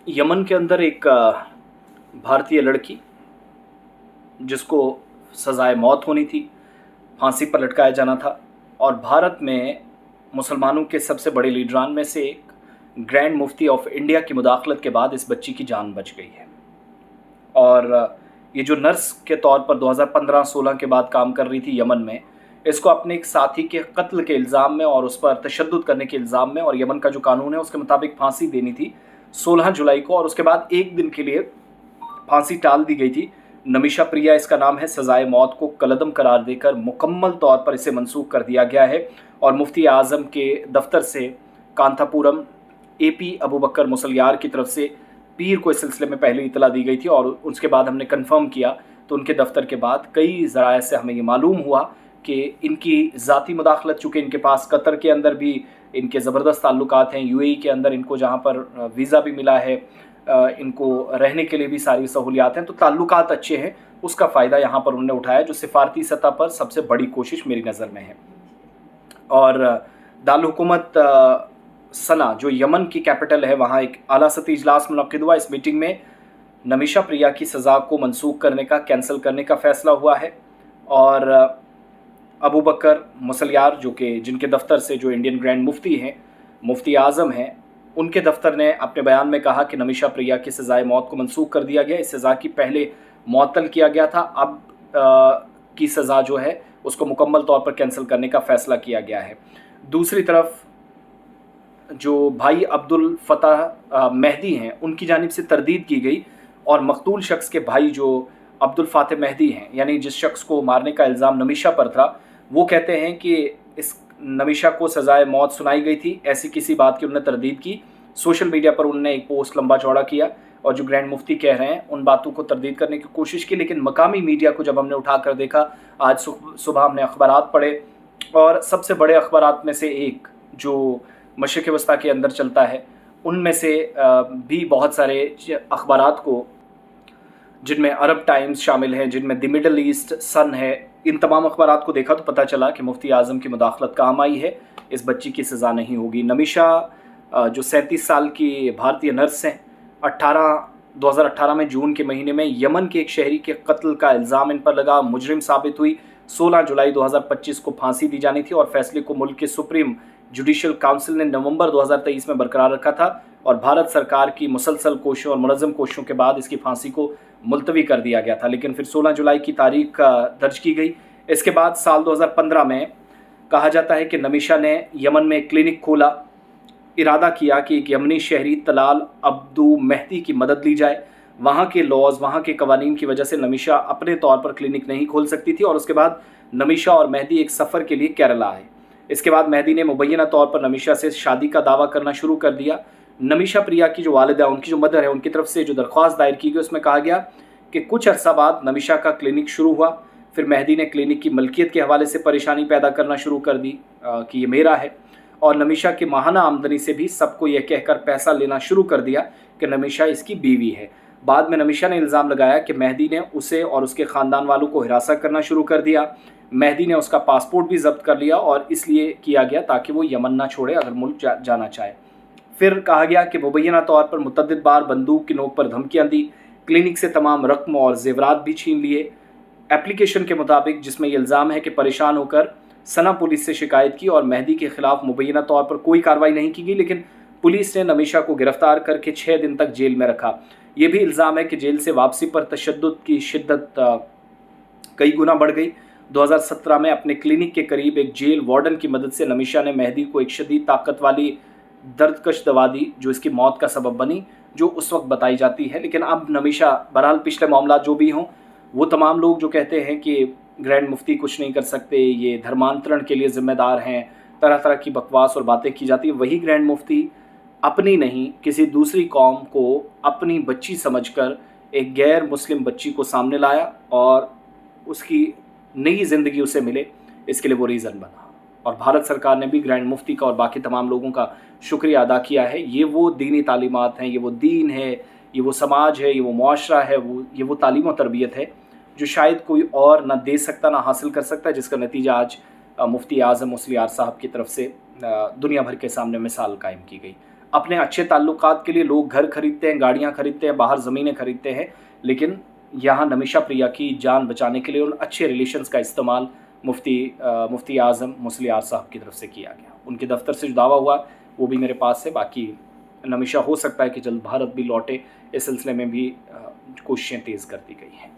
Yemen के अंदर एक भारतीय लड़की जिसको सज़ाए मौत होनी थी, फांसी पर लटकाया जाना था, और भारत में मुसलमानों के सबसे बड़े लीडरान में से एक ग्रैंड मुफ्ती ऑफ इंडिया की मुदाखलत के बाद इस बच्ची की जान बच गई है। और ये जो नर्स के तौर पर 2015-16 के बाद काम कर रही थी यमन में, इसको अपने एक साथी के कत्ल के इल्ज़ाम में और उस पर तशद्दुद करने के इल्ज़ाम में, और यमन का जो कानून है उसके मुताबिक फांसी देनी थी 16 जुलाई को, और उसके बाद एक दिन के लिए फांसी टाल दी गई थी। नमीशा प्रिया इसका नाम है। सज़ाए मौत को कलअदम करार देकर मुकम्मल तौर पर इसे मनसूख कर दिया गया है, और मुफ्ती आज़म के दफ्तर से कांथापुरम AP अबू बकर मुसलियार की तरफ से पीर को इस सिलसिले में पहले इतला दी गई थी, और उसके बाद हमने कंफर्म किया तो उनके दफ्तर के बाद कई ज़राए से हमें ये मालूम हुआ कि इनकी ज़ाती मुदाखलत, चूँकि इनके पास कतर के अंदर भी इनके ज़बरदस्त ताल्लुकात हैं, UAE के अंदर इनको जहाँ पर वीज़ा भी मिला है, इनको रहने के लिए भी सारी सहूलियात हैं, तो ताल्लुकात अच्छे हैं, उसका फ़ायदा यहाँ पर उन्होंने उठाया, जो सिफारती सतह पर सबसे बड़ी कोशिश मेरी नज़र में है। और दारुल हुकूमत सना जो यमन की कैपिटल है, वहाँ एक आला सतही इजलास मुनक्किद हुआ। इस मीटिंग में नमीशा प्रिया की सज़ा को मनसूख करने का, कैंसिल करने का फ़ैसला हुआ है, और अबू बकर मुसलियार जो कि जिनके दफ्तर से जो इंडियन ग्रैंड मुफ्ती हैं, मुफ्ती आज़म हैं, उनके दफ्तर ने अपने बयान में कहा कि नमीशा प्रिया की सज़ाए मौत को मनसूख कर दिया गया। इस सज़ा की पहले मुअत्तल किया गया था, अब की सज़ा जो है उसको मुकम्मल तौर पर कैंसिल करने का फ़ैसला किया गया है। दूसरी तरफ जो भाई अब्दुल फ़ताह मेहदी हैं, उनकी जानिब से तरदीद की गई, और मकतूल शख्स के भाई जो अब्दुल फ़ातह मेहदी हैं, यानी जिस शख्स को मारने का इल्ज़ाम नमीशा पर था, वो कहते हैं कि इस नमीशा को सज़ाए मौत सुनाई गई थी, ऐसी किसी बात की उन्होंने तरदीद की। सोशल मीडिया पर उन्होंने एक पोस्ट लंबा चौड़ा किया और जो ग्रैंड मुफ्ती कह रहे हैं उन बातों को तरदीद करने की कोशिश की, लेकिन मकामी मीडिया को जब हमने उठा कर देखा, आज सुबह हमने अखबारात पढ़े, और सबसे बड़े अखबारात में से एक जो मशरिक़ वस्ता के अंदर चलता है, उनमें से भी बहुत सारे अखबारात को, जिनमें अरब टाइम्स शामिल है, जिनमें द मिडल ईस्ट सन है, इन तमाम अखबारात को देखा तो पता चला कि मुफ्ती आज़म की मुदाखलत काम आई है, इस बच्ची की सज़ा नहीं होगी। नमीशा जो 37 साल की भारतीय नर्स हैं, 2018 में जून के महीने में यमन के एक शहरी के कत्ल का इल्ज़ाम इन पर लगा, मुजरिम साबित हुई। 16 जुलाई 2025 को फांसी दी जानी थी, और फैसले को मुल्क के सुप्रीम जुडिशल काउंसिल ने नवंबर 2023 में बरकरार रखा था, और भारत सरकार की मुसलसल कोशिशों और मुनज़्ज़म कोशिशों के बाद इसकी फांसी को मुलतवी कर दिया गया था, लेकिन फिर 16 जुलाई की तारीख दर्ज की गई। इसके बाद साल 2015 में कहा जाता है कि नमीशा ने यमन में एक क्लिनिक खोला, इरादा किया कि एक यमनी शहरी तलाल अब्दू मेहदी की मदद ली जाए। वहाँ के लॉज, वहाँ के कवानीन की वजह से नमीशा अपने तौर पर क्लिनिक नहीं खोल सकती थी, और उसके बाद नमीशा और मेहदी एक सफ़र के लिए केरला आए। इसके बाद मेहदी ने मुबैना तौर पर नमीशा से शादी का दावा करना शुरू कर दिया। नमीशा प्रिया की जो वालिदा, उनकी जो मदर है, उनकी तरफ से जो दरख्वास्त दायर की गई, उसमें कहा गया कि कुछ अरसा बाद नमीशा का क्लिनिक शुरू हुआ, फिर मेहदी ने क्लिनिक की मलकियत के हवाले से परेशानी पैदा करना शुरू कर दी कि ये मेरा है, और नमीशा की माहाना आमदनी से भी सबको यह कहकर पैसा लेना शुरू कर दिया कि नमीशा इसकी बीवी है। बाद में नमीशा ने इल्ज़ाम लगाया कि मेहदी ने उसे और उसके ख़ानदान वालों को हिरासत करना शुरू कर दिया। मेहदी ने उसका पासपोर्ट भी ज़ब्त कर लिया, और इसलिए किया गया ताकि वो यमन ना छोड़े अगर मुल्क जाना चाहे। फिर कहा गया कि मुबैना तौर पर मुतअद्दिद बार बंदूक की नोक पर धमकियाँ दी, क्लिनिक से तमाम रकम और जेवरात भी छीन लिए। एप्लीकेशन के मुताबिक, जिसमें यह इल्ज़ाम है कि परेशान होकर सना पुलिस से शिकायत की, और मेहदी के ख़िलाफ़ मुबैना तौर पर कोई कार्रवाई नहीं की गई, लेकिन पुलिस ने नमीशा को गिरफ़्तार करके 6 दिन तक जेल में रखा। ये भी इल्ज़ाम है कि जेल से वापसी पर तशद्दुद की शिद्दत कई गुना बढ़ गई। 2017 में अपने क्लिनिक के करीब एक जेल वार्डन की मदद से नमीशा ने मेहदी को एक शदीद ताकत वाली दर्दकश दवा दी, जो इसकी मौत का सबब बनी, जो उस वक्त बताई जाती है। लेकिन अब नमीशा, बहरहाल पिछले मामला जो भी हों, वो तमाम लोग जो कहते हैं कि ग्रैंड मुफ्ती कुछ नहीं कर सकते, ये धर्मांतरण के लिए ज़िम्मेदार हैं, तरह तरह की बकवास और बातें की जाती है, वही ग्रैंड मुफ्ती अपनी नहीं, किसी दूसरी कौम को अपनी बच्ची समझकर एक गैर मुस्लिम बच्ची को सामने लाया, और उसकी नई ज़िंदगी उसे मिले, इसके लिए वो रीज़न बना। और भारत सरकार ने भी ग्रैंड मुफ्ती का और बाकी तमाम लोगों का शुक्रिया अदा किया है। ये वो दीनी तालीमात हैं, ये वो दीन है, ये वो समाज है, ये वो मुआशरा है, ये वो तालीम और तरबियत है जो शायद कोई और ना दे सकता, ना हासिल कर सकता, जिसका नतीजा आज मुफ्ती आज़म मुसलियार साहब की तरफ से दुनिया भर के सामने मिसाल कायम की गई। اپنے اچھے تعلقات کے لیے لوگ گھر خریدتے ہیں, گاڑیاں خریدتے ہیں, باہر زمینیں خریدتے ہیں, لیکن یہاں نمیشا پریا کی جان بچانے کے لیے ان اچھے ریلیشنز کا استعمال مفتی اعظم مصلیار صاحب کی طرف سے کیا گیا. ان کے دفتر سے جو دعویٰ ہوا وہ بھی میرے پاس ہے. باقی نمیشا ہو سکتا ہے کہ جلد بھارت بھی لوٹے, اس سلسلے میں بھی کوششیں تیز کر دی گئی ہیں.